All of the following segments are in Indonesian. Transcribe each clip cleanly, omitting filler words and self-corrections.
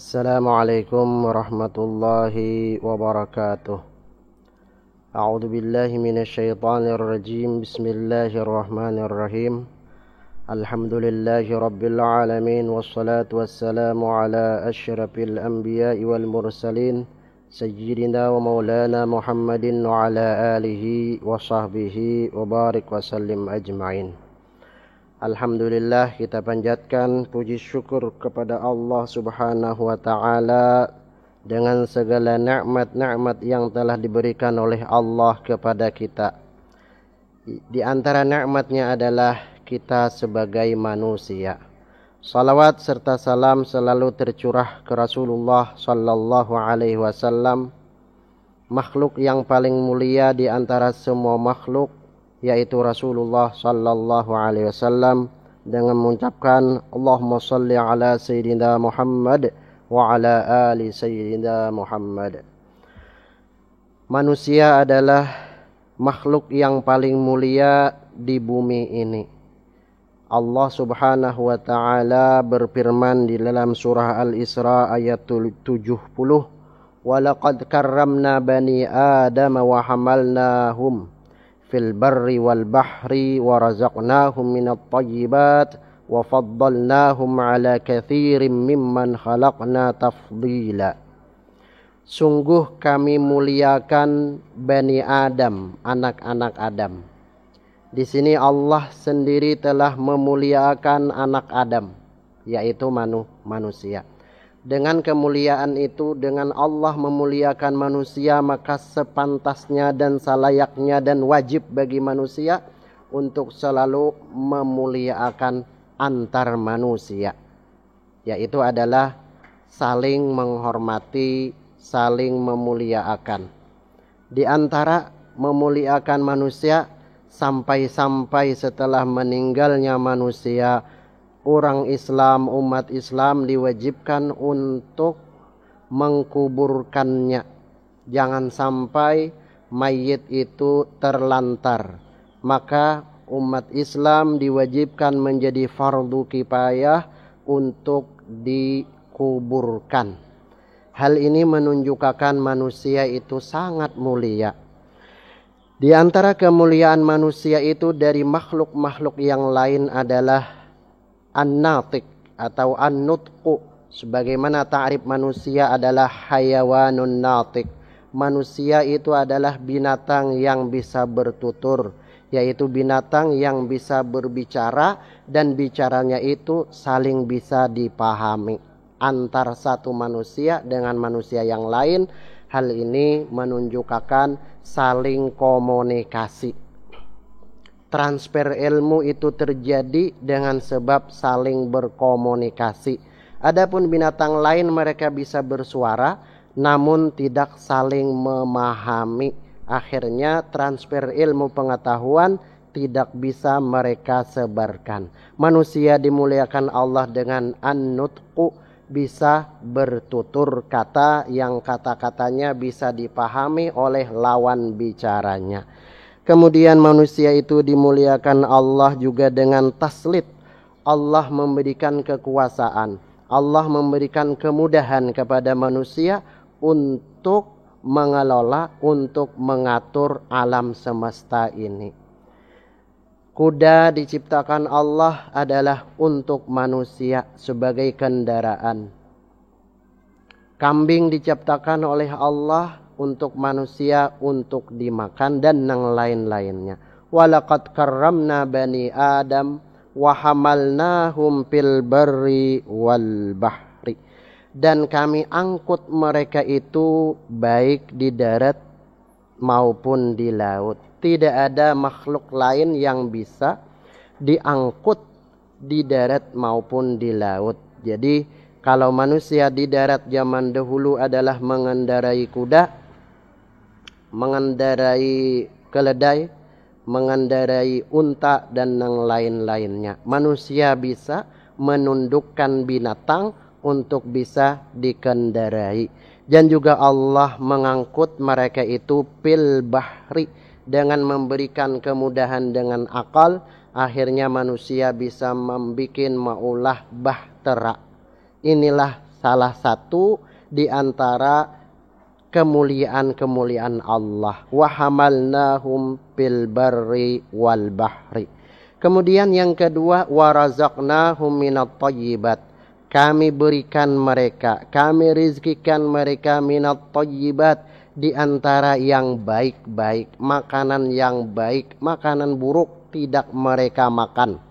Assalamualaikum warahmatullahi wabarakatuh. A'udzu billahi minasyaitonir rajim. Bismillahirrahmanirrahim. Alhamdulillahi rabbil alamin wassalatu wassalamu ala asyrafil anbiya'i wal mursalin sayyidina wa maulana Muhammadin wa ala alihi wa sahbihi wa barik wa sallim ajma'in. Alhamdulillah, kita panjatkan puji syukur kepada Allah Subhanahu wa taala dengan segala nikmat-nikmat yang telah diberikan oleh Allah kepada kita. Di antara nikmatnya adalah kita sebagai manusia. Salawat serta salam selalu tercurah ke Rasulullah sallallahu alaihi wasallam, makhluk yang paling mulia di antara semua makhluk, yaitu Rasulullah sallallahu alaihi wasallam, dengan mengucapkan Allahumma shalli ala sayyidina Muhammad wa ala ali sayyidina Muhammad. Manusia adalah makhluk yang paling mulia di bumi ini. Allah Subhanahu wa taala berfirman di dalam surah Al-Isra ayat 70, "Wa laqad karramna bani Adam wa hamalnahum fil barri wal bahri wa razaqnahum minat thayyibat wa faddalnahum ala katsirin mimman khalaqna tafdila." Sungguh kami muliakan Bani Adam, anak-anak Adam. Di sini Allah sendiri telah memuliakan anak Adam, yaitu manusia. Dengan kemuliaan itu, dengan Allah memuliakan manusia, maka sepantasnya dan selayaknya dan wajib bagi manusia untuk selalu memuliakan antar manusia, yaitu adalah saling menghormati, saling memuliakan. Di antara memuliakan manusia, sampai-sampai setelah meninggalnya manusia, orang Islam, umat Islam diwajibkan untuk mengkuburkannya. Jangan sampai mayit itu terlantar. Maka umat Islam diwajibkan menjadi fardu kifayah untuk dikuburkan. Hal ini menunjukkan manusia itu sangat mulia. Di antara kemuliaan manusia itu dari makhluk-makhluk yang lain adalah an-natiq atau an-nutqu. Sebagaimana ta'rif manusia adalah hayawanun natiq. Manusia itu adalah binatang yang bisa bertutur, yaitu binatang yang bisa berbicara dan bicaranya itu saling bisa dipahami antar satu manusia dengan manusia yang lain. Hal ini menunjukkan saling komunikasi. Transfer ilmu itu terjadi dengan sebab saling berkomunikasi. Adapun binatang lain mereka bisa bersuara namun tidak saling memahami. Akhirnya transfer ilmu pengetahuan tidak bisa mereka sebarkan. Manusia dimuliakan Allah dengan an-nutqu, bisa bertutur kata yang kata-katanya bisa dipahami oleh lawan bicaranya. Kemudian manusia itu dimuliakan Allah juga dengan taslit. Allah memberikan kekuasaan, Allah memberikan kemudahan kepada manusia untuk mengelola, untuk mengatur alam semesta ini. Kuda diciptakan Allah adalah untuk manusia sebagai kendaraan. Kambing diciptakan oleh Allah untuk manusia untuk dimakan dan yang lain-lainnya. Walaqad karramna bani Adam wa hamalnahum fil barri wal bahri. Dan kami angkut mereka itu baik di darat maupun di laut. Tidak ada makhluk lain yang bisa diangkut di darat maupun di laut. Jadi kalau manusia di darat zaman dahulu adalah mengendarai kuda, mengendarai keledai, mengendarai unta dan yang lain-lainnya. Manusia bisa menundukkan binatang untuk bisa dikendarai. Dan juga Allah mengangkut mereka itu fil bahri, dengan memberikan kemudahan dengan akal. Akhirnya manusia bisa membuat maulah bahtera. Inilah salah satu di antara kemuliaan-kemuliaan Allah. Wa hamalnahum fil barri wal bahri. Kemudian yang kedua, wa razaqnahum minat thayyibat. Kami berikan mereka, kami rizkikan mereka minat thayyibat, di antara yang baik-baik, makanan yang baik, makanan buruk tidak mereka makan.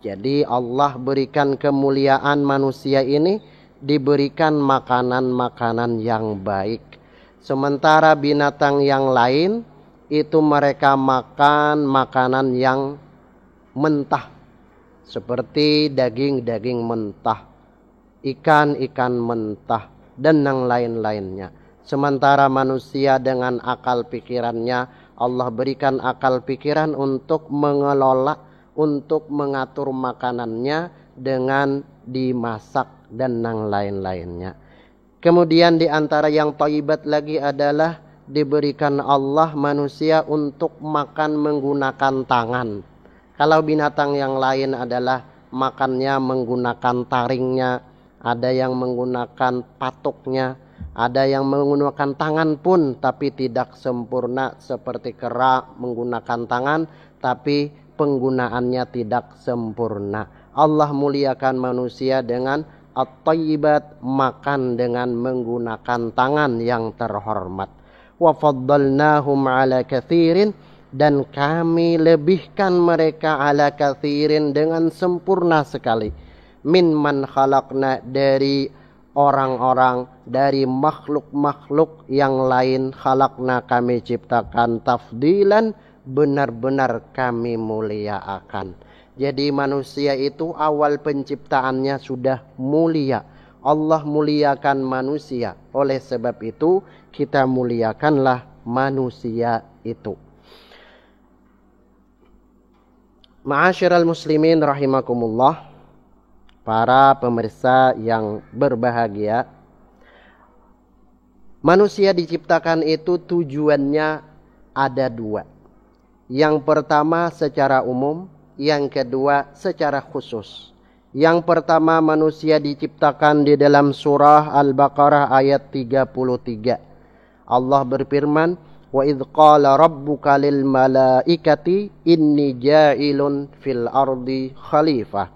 Jadi Allah berikan kemuliaan manusia ini diberikan makanan-makanan yang baik. Sementara binatang yang lain itu mereka makan makanan yang mentah. Seperti daging-daging mentah, ikan-ikan mentah, dan yang lain-lainnya. Sementara manusia dengan akal pikirannya, Allah berikan akal pikiran untuk mengelola, untuk mengatur makanannya dengan dimasak dan yang lain-lainnya. Kemudian di antara yang thayyibat lagi adalah diberikan Allah manusia untuk makan menggunakan tangan. Kalau binatang yang lain adalah makannya menggunakan taringnya, ada yang menggunakan patuknya, ada yang menggunakan tangan pun tapi tidak sempurna, seperti kera menggunakan tangan tapi penggunaannya tidak sempurna. Allah muliakan manusia dengan at-thayyibat, makan dengan menggunakan tangan yang terhormat. Wa faddalnahum ala katsirin, dan kami lebihkan mereka ala katsirin dengan sempurna sekali. Min man khalaqna, dari orang-orang, dari makhluk-makhluk yang lain, khalaqna kami ciptakan, tafdilan benar-benar kami muliakan. Jadi manusia itu awal penciptaannya sudah mulia. Allah muliakan manusia. Oleh sebab itu kita muliakanlah manusia itu. Ma'asyiral muslimin rahimakumullah, para pemirsa yang berbahagia, manusia diciptakan itu tujuannya ada dua. Yang pertama secara umum, yang kedua secara khusus. Yang pertama, manusia diciptakan di dalam surah Al-Baqarah ayat 33. Allah berfirman, wa idh qala rabbuka lil malaikati inni ja'ilun fil ardi khalifah.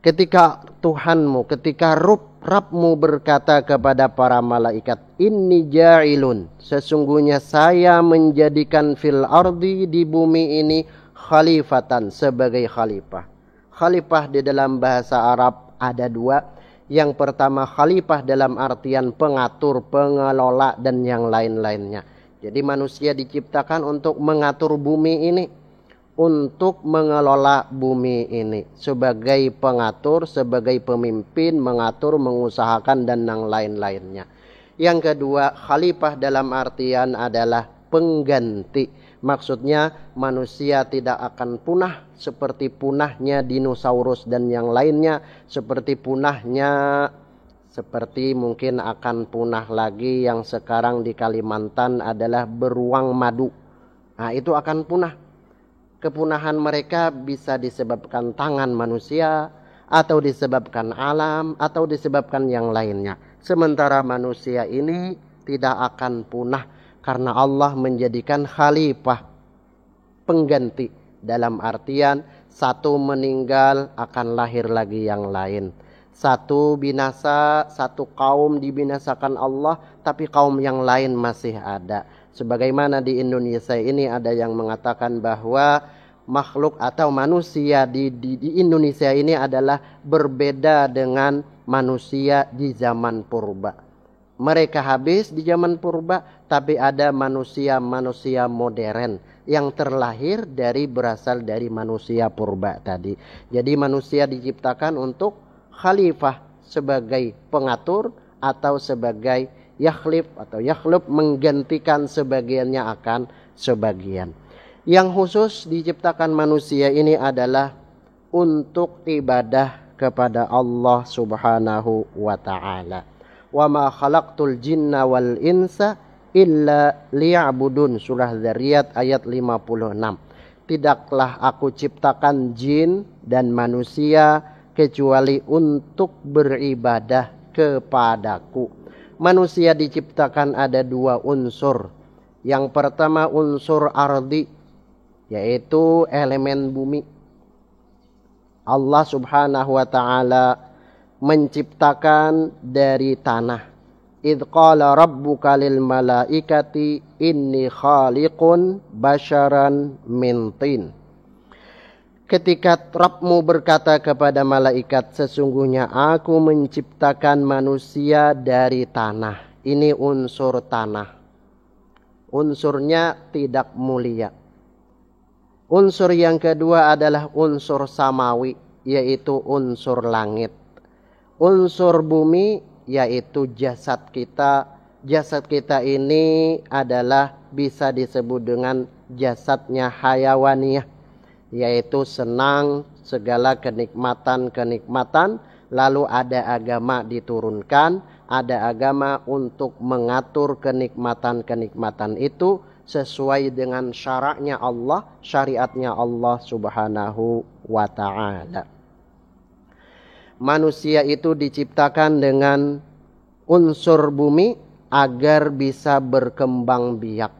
Ketika Tuhanmu, ketika Rabbmu berkata kepada para malaikat, inni ja'ilun, sesungguhnya saya menjadikan fil ardi, di bumi ini, khalifatan, sebagai khalifah. Khalifah di dalam bahasa Arab ada dua. Yang pertama khalifah dalam artian pengatur, pengelola, dan yang lain-lainnya. Jadi manusia diciptakan untuk mengatur bumi ini, untuk mengelola bumi ini, sebagai pengatur, sebagai pemimpin, mengatur, mengusahakan, dan yang lain-lainnya. Yang kedua, khalifah dalam artian adalah pengganti. Maksudnya manusia tidak akan punah seperti punahnya dinosaurus dan yang lainnya, seperti punahnya, seperti mungkin akan punah lagi yang sekarang di Kalimantan adalah beruang madu. Nah, itu akan punah. Kepunahan mereka bisa disebabkan tangan manusia, atau disebabkan alam, atau disebabkan yang lainnya. Sementara manusia ini tidak akan punah karena Allah menjadikan khalifah, pengganti. Dalam artian satu meninggal akan lahir lagi yang lain. Satu binasa, satu kaum dibinasakan Allah, tapi kaum yang lain masih ada. Sebagaimana di Indonesia ini ada yang mengatakan bahwa makhluk atau manusia di Indonesia ini adalah berbeda dengan manusia di zaman purba. Mereka habis di zaman purba, tapi ada manusia-manusia modern yang terlahir berasal dari manusia purba tadi. Jadi manusia diciptakan untuk khalifah, sebagai pengatur atau sebagai yakhlif atau yakhluf, menggantikan sebagiannya akan sebagian. Yang khusus diciptakan manusia ini adalah untuk ibadah kepada Allah Subhanahu wa ta'ala. Wa ma khalaqtul jinna wal insa illa liya'budun, surah Dzariyat ayat 56. Tidaklah aku ciptakan jin dan manusia kecuali untuk beribadah kepadaku. Manusia diciptakan ada dua unsur. Yang pertama unsur ardi, yaitu elemen bumi. Allah subhanahu wa ta'ala menciptakan dari tanah. Idh qala rabbuka lil malaikati inni khaliqun basharan min tin. Ketika Rabbmu berkata kepada malaikat, sesungguhnya aku menciptakan manusia dari tanah. Ini unsur tanah. Unsurnya tidak mulia. Unsur yang kedua adalah unsur samawi, yaitu unsur langit. Unsur bumi, yaitu jasad kita. Jasad kita ini adalah bisa disebut dengan jasadnya hayawaniyah, yaitu senang segala kenikmatan-kenikmatan. Lalu ada agama diturunkan, ada agama untuk mengatur kenikmatan-kenikmatan itu sesuai dengan syariatnya Allah subhanahu wa ta'ala. Manusia itu diciptakan dengan unsur bumi agar bisa berkembang biak,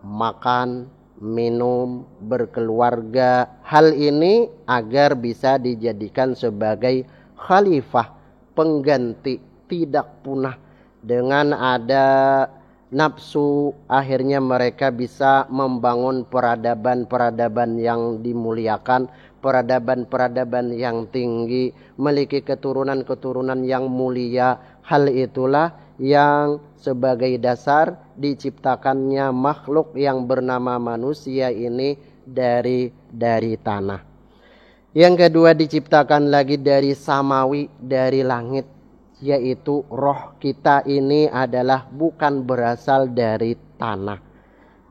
makan, minum, berkeluarga. Hal ini agar bisa dijadikan sebagai khalifah, pengganti, tidak punah. Dengan ada nafsu, akhirnya mereka bisa membangun peradaban-peradaban yang dimuliakan, peradaban-peradaban yang tinggi, memiliki keturunan-keturunan yang mulia. Hal itulah yang sebagai dasar diciptakannya makhluk yang bernama manusia ini dari tanah. Yang kedua diciptakan lagi dari samawi, dari langit, yaitu roh kita ini adalah bukan berasal dari tanah.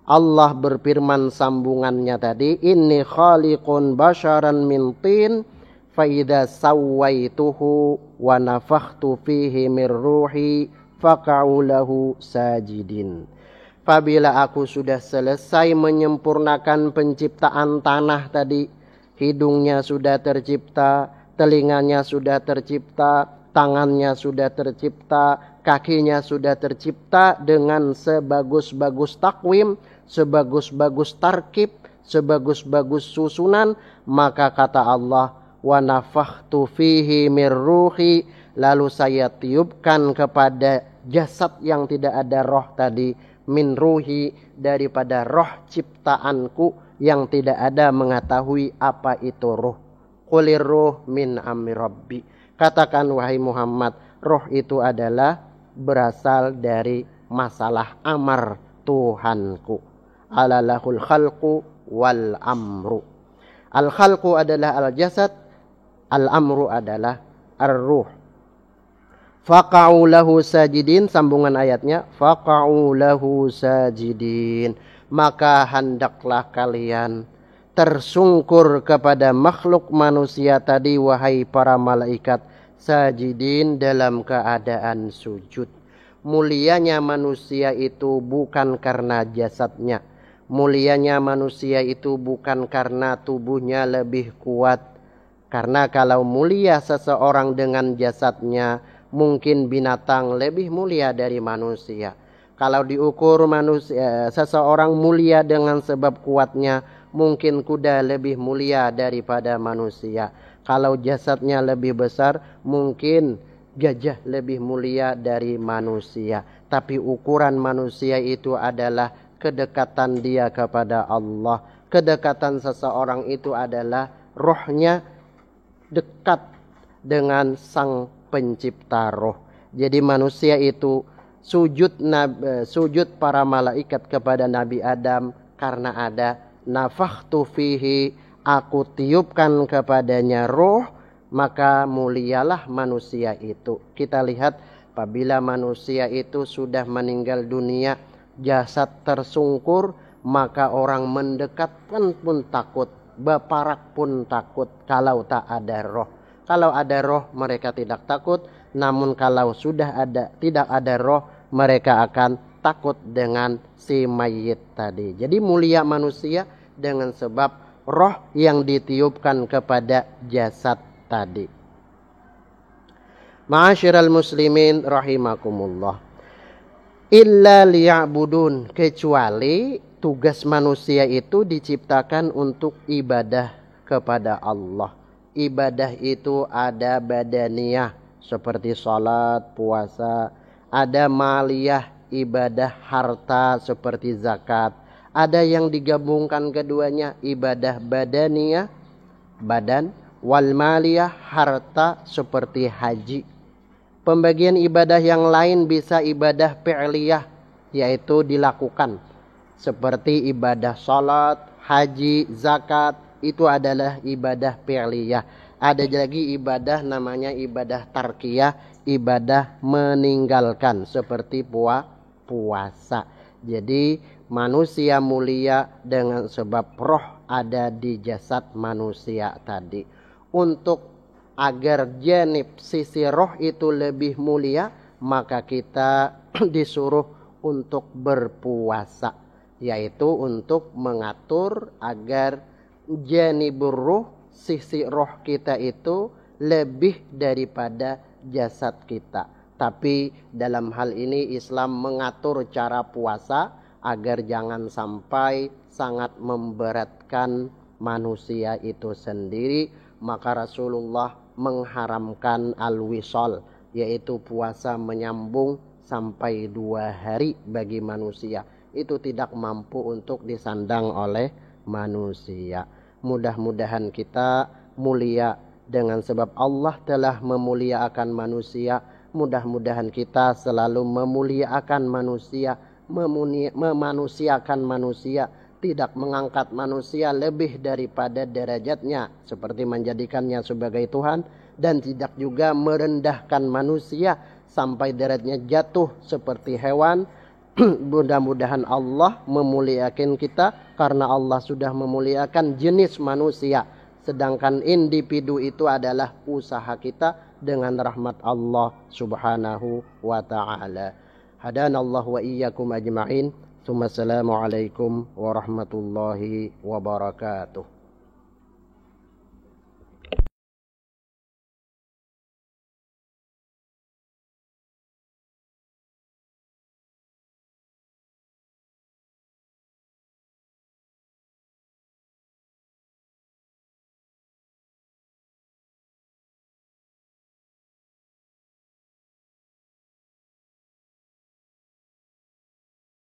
Allah berfirman sambungannya tadi, inni khaliqun basharan min tin fa idza sawaituhu wa nafakhtu fihi mir ruhi faqa'u lahu sajidin. Apabila aku sudah selesai menyempurnakan penciptaan tanah tadi, hidungnya sudah tercipta, telinganya sudah tercipta, tangannya sudah tercipta, kakinya sudah tercipta dengan sebagus-bagus takwim, sebagus-bagus tarkib, sebagus-bagus susunan. Maka kata Allah, wa nafakhtu fihi mir ruhi, lalu saya tiupkan kepada jasad yang tidak ada roh tadi, min ruhi, daripada roh ciptaanku yang tidak ada mengetahui apa itu roh. Qulir ruh min amri rabbi. Katakan wahai Muhammad, roh itu adalah berasal dari masalah amar Tuhanku. Alalahul khalqu wal amru. Al khalqu adalah al jasad, al amru adalah ar-ruh. Faqa'u lahu sajidin, sambungan ayatnya, faqa'u lahu sajidin. Maka hendaklah kalian tersungkur kepada makhluk manusia tadi, wahai para malaikat, sajidin, dalam keadaan sujud. Mulianya manusia itu bukan karena jasadnya. Mulianya manusia itu bukan karena tubuhnya lebih kuat. Karena kalau mulia seseorang dengan jasadnya, mungkin binatang lebih mulia dari manusia. Kalau diukur manusia, seseorang mulia dengan sebab kuatnya, mungkin kuda lebih mulia daripada manusia. Kalau jasadnya lebih besar, mungkin gajah lebih mulia dari manusia. Tapi ukuran manusia itu adalah kedekatan dia kepada Allah. Kedekatan seseorang itu adalah rohnya dekat dengan sang pencipta roh. Jadi manusia itu sujud para malaikat kepada Nabi Adam karena ada nafakhtu fihi, aku tiupkan kepadanya roh, maka mulialah manusia itu. Kita lihat apabila manusia itu sudah meninggal dunia, jasad tersungkur, maka orang mendekat pun takut, beparak pun takut kalau tak ada roh. Kalau ada roh mereka tidak takut. Namun kalau sudah tidak ada roh, mereka akan takut dengan si mayit tadi. Jadi mulia manusia dengan sebab roh yang ditiupkan kepada jasad tadi. Ma'asyiral muslimin rahimakumullah. Illa liya'budun, kecuali tugas manusia itu diciptakan untuk ibadah kepada Allah. Ibadah itu ada badaniyah seperti salat, puasa, ada maliyah, ibadah harta seperti zakat. Ada yang digabungkan keduanya, ibadah badaniyah, badan, wal maliyah, harta seperti haji. Pembagian ibadah yang lain bisa ibadah fi'liyah, yaitu dilakukan. Seperti ibadah salat, haji, zakat, itu adalah ibadah fi'liyah. Ada lagi ibadah namanya ibadah tarkiyah, ibadah meninggalkan, seperti puasa. Jadi manusia mulia dengan sebab roh ada di jasad manusia tadi. Untuk agar janib sisi roh itu lebih mulia, maka kita disuruh untuk berpuasa, yaitu untuk mengatur agar janibur ruh, sisi roh kita itu lebih daripada jasad kita. Tapi dalam hal ini Islam mengatur cara puasa agar jangan sampai sangat memberatkan manusia itu sendiri. Maka Rasulullah mengharamkan al-wisal, yaitu puasa menyambung sampai 2 hari bagi manusia. Itu tidak mampu untuk disandang oleh manusia. Mudah-mudahan kita mulia dengan sebab Allah telah memuliakan manusia. Mudah-mudahan kita selalu memuliakan manusia, memanusiakan manusia, tidak mengangkat manusia lebih daripada derajatnya seperti menjadikannya sebagai Tuhan, dan tidak juga merendahkan manusia sampai derajatnya jatuh seperti hewan. Mudah-mudahan Allah memuliakan kita karena Allah sudah memuliakan jenis manusia, sedangkan individu itu adalah usaha kita dengan rahmat Allah subhanahu wa ta'ala. Hadanallahu wa iyyakum ajma'in. Assalamualaikum warahmatullahi wabarakatuh.